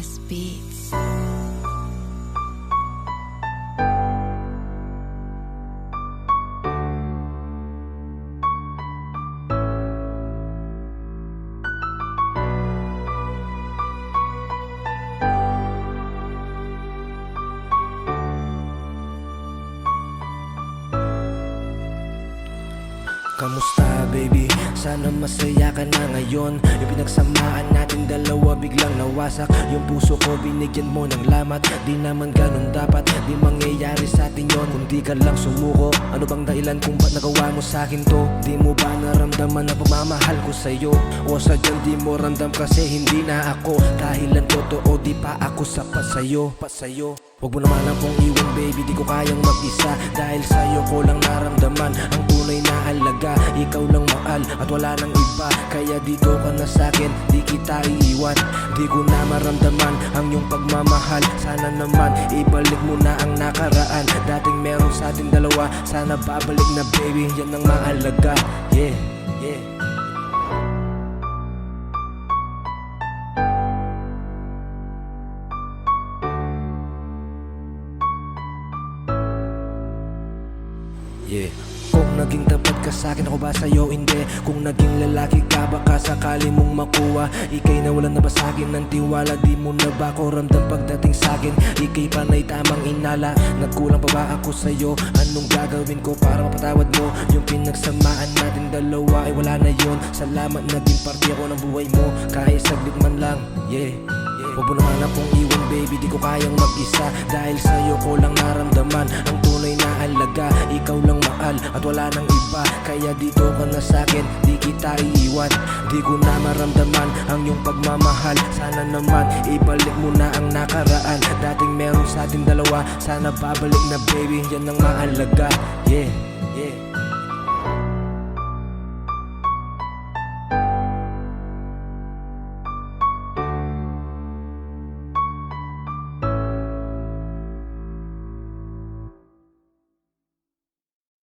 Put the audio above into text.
Genius Beats. Kamusta baby? Sana masaya ka na ngayon. Yung pinagsamaan natin dalawa biglang nawasak. Yung puso ko binigyan mo ng lamat. Di naman ganun dapat, di mangyayari sa atin yun kung di ka lang sumuko. Ano bang dahilan kung ba't nagawa mo sa'kin to? Di mo ba naramdaman na pagmamahal ko sa'yo? O sadyang di mo ramdam kasi hindi na ako dahilan totoo, di pa ako sapat sa'yo. Huwag mo naman akong iwan baby, di ko kayang mag-isa. Dahil sa'yo ko lang naramdaman ang tunay na halaga. Ikaw lang mahal at wala nang iba. Kaya dito ka na sa'kin, di kita iiwan. Di ko na maramdaman ang iyong pagmamahal. Sana naman ibalik mo na ang nakaraan. Dating meron sa ating dalawa, sana babalik na baby. Yan ang mahalaga, yeah. Yeah. Kung naging tapat ka sa'kin, ako ba sa'yo hindi? Kung naging lalaki ka, baka sakali mong makuha. Ika'y nawalan na ba sa'kin ng tiwala? Di mo na ba ako ramdam pagdating sa'kin? Ika'y panay tamang inala. Nagkulang pa ba ako sa'yo? Anong gagawin ko para mapatawad mo? Yung pinagsamaan natin dalawa ay wala na yun. Salamat, naging parte ako ng buhay mo. Kahit saglit man lang, yeah. Huwag mo naman akong iwan baby, di ko kayang mag-isa. Dahil sa'yo ko lang naramdaman ang tunay na halaga. Ikaw lang mahal at wala nang iba. Kaya dito ka na sa'kin, di kita iiwan. Di ko na maramdaman ang iyong pagmamahal. Sana naman ibalik mo na ang nakaraan. Dating meron sa ating dalawa, sana babalik na baby. Yan ang mahalaga, yeah.